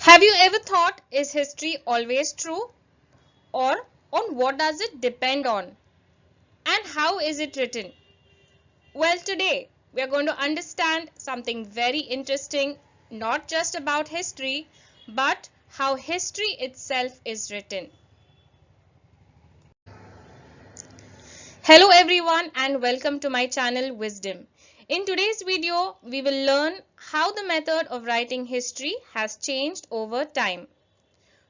Have you ever thought, is history always true? Or on what does it depend on? And how is it written? Well, today we are going to understand something very interesting, not just about history, but how history itself is written. Hello everyone and welcome to my channel Wisdom. In today's video, we will learn how the method of writing history has changed over time.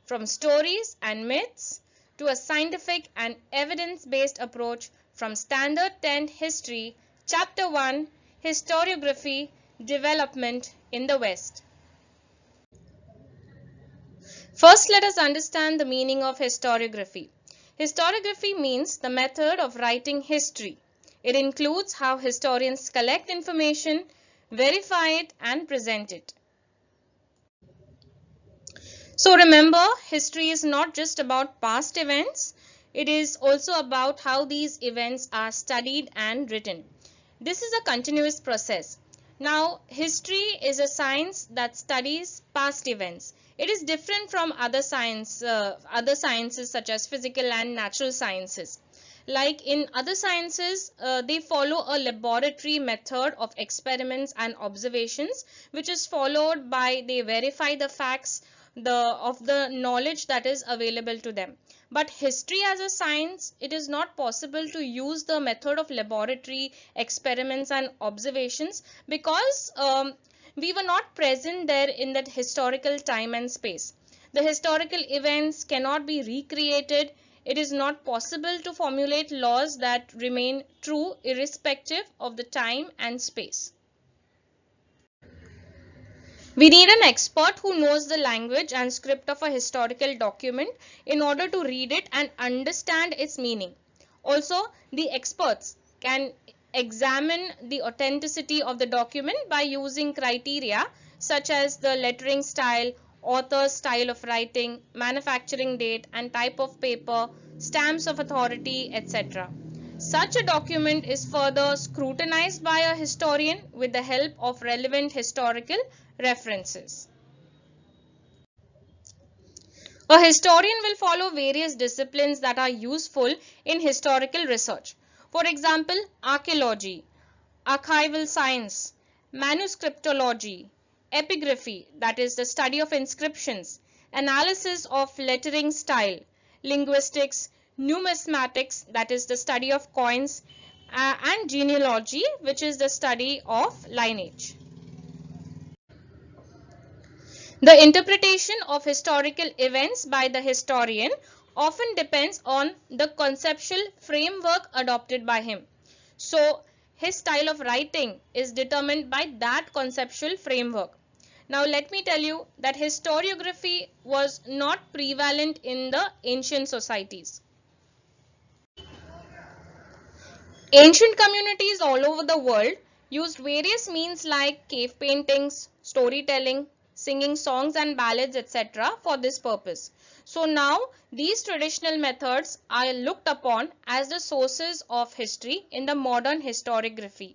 From stories and myths to a scientific and evidence-based approach from Standard 10 History, Chapter 1, Historiography, Development in the West. First, let us understand the meaning of historiography. Historiography means the method of writing history. It includes how historians collect information, verify it, and present it. So remember, history is not just about past events, it is also about how these events are studied and written. This is a continuous process. Now, history is a science that studies past events. It is different from other sciences such as physical and natural sciences. Like in other sciences, they follow a laboratory method of experiments and observations, which is followed by they verify the facts of the knowledge that is available to them. But history as a science, it is not possible to use the method of laboratory experiments and observations because we were not present there in that historical time and space. The historical events cannot be recreated. It is not possible to formulate laws that remain true irrespective of the time and space. We need an expert who knows the language and script of a historical document in order to read it and understand its meaning. Also, the experts can examine the authenticity of the document by using criteria such as the lettering style, author's style of writing, manufacturing date and type of paper, stamps of authority, etc. Such a document is further scrutinized by a historian with the help of relevant historical references. A historian will follow various disciplines that are useful in historical research. For example, archaeology, archival science, manuscriptology, epigraphy, that is the study of inscriptions, analysis of lettering style, linguistics, numismatics, that is the study of coins, and genealogy, which is the study of lineage. The interpretation of historical events by the historian often depends on the conceptual framework adopted by him. So, his style of writing is determined by that conceptual framework. Now, let me tell you that historiography was not prevalent in the ancient societies. Ancient communities all over the world used various means like cave paintings, storytelling, singing songs and ballads, etc. for this purpose. So now these traditional methods are looked upon as the sources of history in the modern historiography.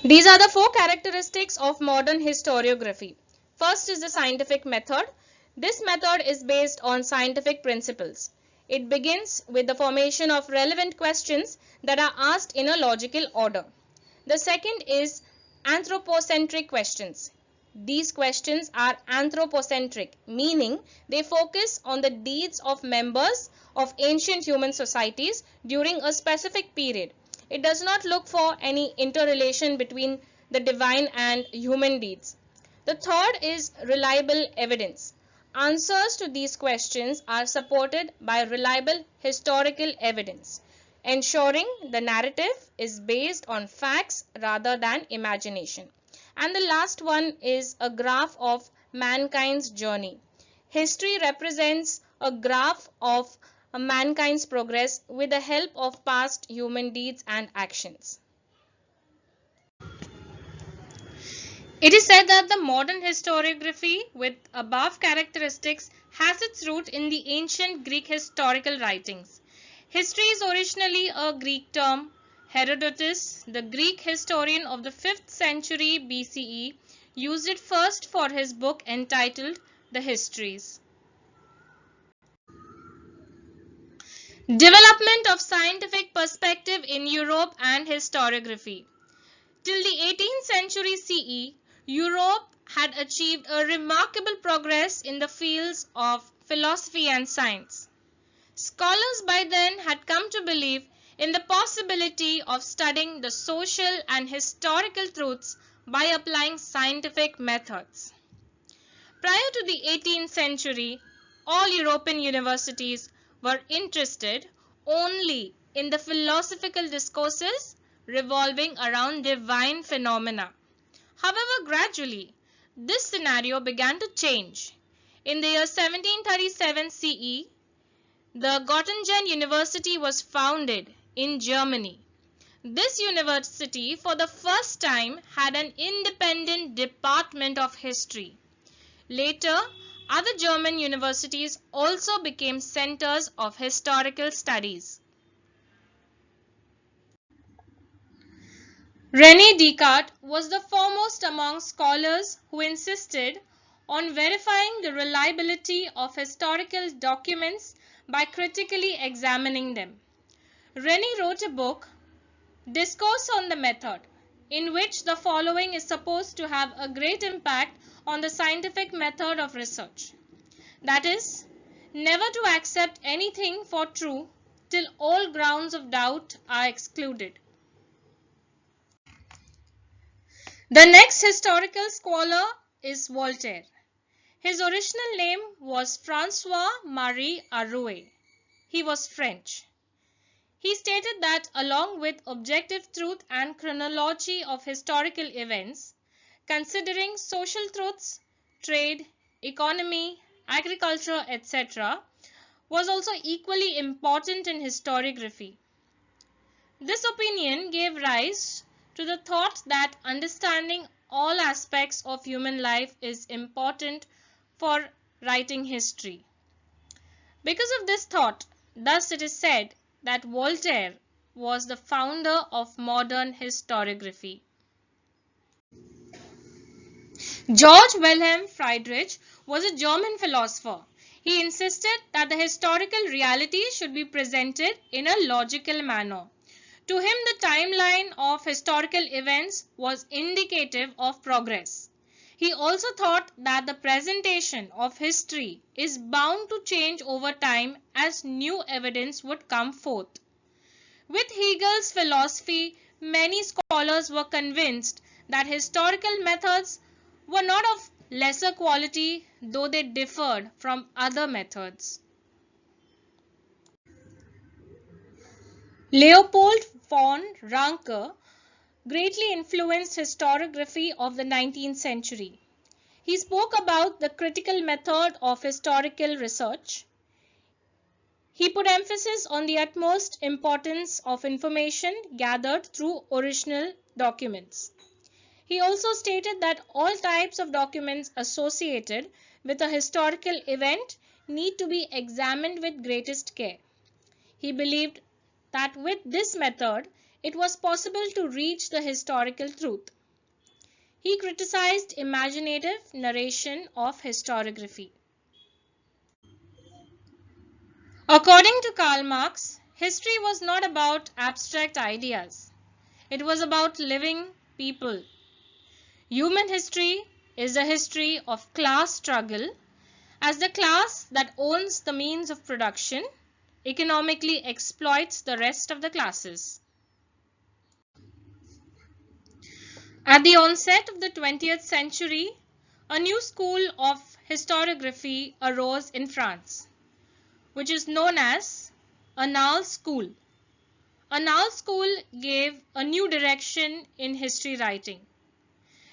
These are the four characteristics of modern historiography. First is the scientific method. This method is based on scientific principles. It begins with the formation of relevant questions that are asked in a logical order. The second is anthropocentric questions. These questions are anthropocentric, meaning they focus on the deeds of members of ancient human societies during a specific period. It does not look for any interrelation between the divine and human deeds. The third is reliable evidence. Answers to these questions are supported by reliable historical evidence, ensuring the narrative is based on facts rather than imagination. And the last one is a graph of mankind's journey. History represents a graph of mankind's progress with the help of past human deeds and actions. It is said that the modern historiography with above characteristics has its root in the ancient Greek historical writings. History is originally a Greek term. Herodotus, the Greek historian of the 5th century BCE, used it first for his book entitled The Histories. Development of scientific perspective in Europe and historiography. Till the 18th century CE, Europe had achieved a remarkable progress in the fields of philosophy and science. Scholars by then had come to believe in the possibility of studying the social and historical truths by applying scientific methods. Prior to the 18th century, all European universities were interested only in the philosophical discourses revolving around divine phenomena. However, gradually, this scenario began to change. In the year 1737 CE, the Göttingen University was founded in Germany. This university for the first time had an independent department of history. Later, other German universities also became centers of historical studies. René Descartes was the foremost among scholars who insisted on verifying the reliability of historical documents by critically examining them. René wrote a book, Discourse on the Method, in which the following is supposed to have a great impact on the scientific method of research. That is, never to accept anything for true till all grounds of doubt are excluded. The next historical scholar is Voltaire. His original name was François-Marie Arouet. He was French. He stated that along with objective truth and chronology of historical events, considering social truths, trade, economy, agriculture, etc., was also equally important in historiography. This opinion gave rise to the thought that understanding all aspects of human life is important for writing history. Because of this thought, thus it is said that Voltaire was the founder of modern historiography. Georg Wilhelm Friedrich was a German philosopher. He insisted that the historical reality should be presented in a logical manner. To him, the timeline of historical events was indicative of progress. He also thought that the presentation of history is bound to change over time as new evidence would come forth. With Hegel's philosophy, many scholars were convinced that historical methods were not of lesser quality, though they differed from other methods. Leopold von Ranke greatly influenced historiography of the 19th century. He spoke about the critical method of historical research. He put emphasis on the utmost importance of information gathered through original documents. He also stated that all types of documents associated with a historical event need to be examined with greatest care. He believed that with this method, it was possible to reach the historical truth. He criticized imaginative narration of historiography. According to Karl Marx, history was not about abstract ideas. It was about living people. Human history is the history of class struggle, as the class that owns the means of production economically exploits the rest of the classes. At the onset of the 20th century, a new school of historiography arose in France, which is known as Annales School. Annales School gave a new direction in history writing.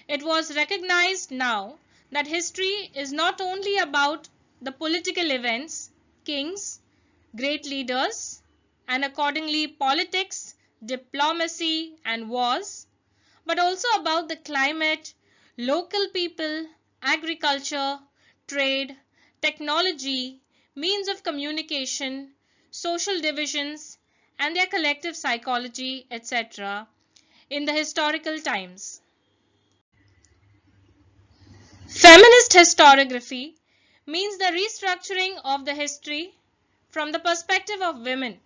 It was recognized now that history is not only about the political events, kings, great leaders, and accordingly politics, diplomacy, and wars, but also about the climate, local people, agriculture, trade, technology, means of communication, social divisions, and their collective psychology, etc., in the historical times. Feminist historiography means the restructuring of the history from the perspective of women.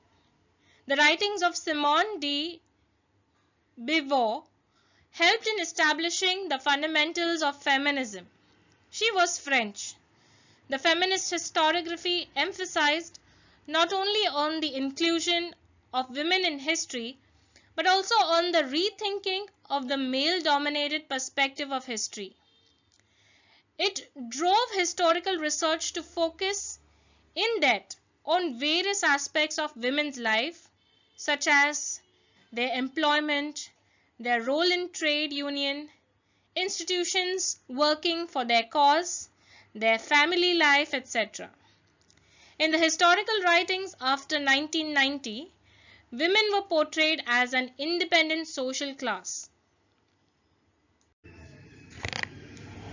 The writings of Simone de Beauvoir helped in establishing the fundamentals of feminism. She was French. The feminist historiography emphasized not only on the inclusion of women in history, but also on the rethinking of the male-dominated perspective of history. It drove historical research to focus in depth on various aspects of women's life, such as their employment, their role in trade union, institutions working for their cause, their family life, etc. In the historical writings after 1990, women were portrayed as an independent social class.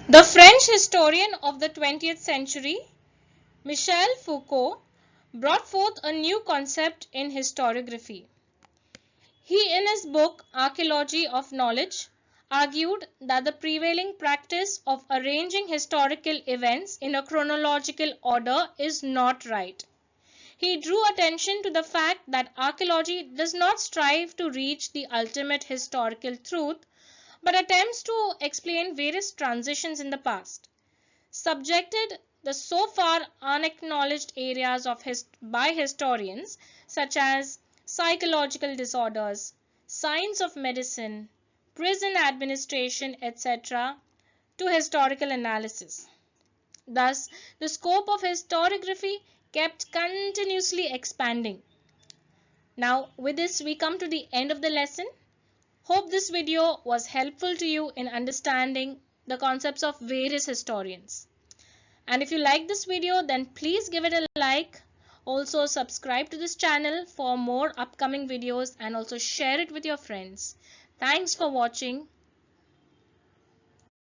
The French historian of the 20th century, Michel Foucault, brought forth a new concept in historiography. He, in his book Archaeology of Knowledge, argued that the prevailing practice of arranging historical events in a chronological order is not right. He drew attention to the fact that archaeology does not strive to reach the ultimate historical truth, but attempts to explain various transitions in the past, subjected the so far unacknowledged areas of by historians such as psychological disorders, science of medicine, prison administration, etc., to historical analysis. Thus, the scope of historiography kept continuously expanding. Now, with this, we come to the end of the lesson. Hope this video was helpful to you in understanding the concepts of various historians. And if you like this video, then please give it a like. Also subscribe to this channel for more upcoming videos and also share it with your friends. Thanks for watching.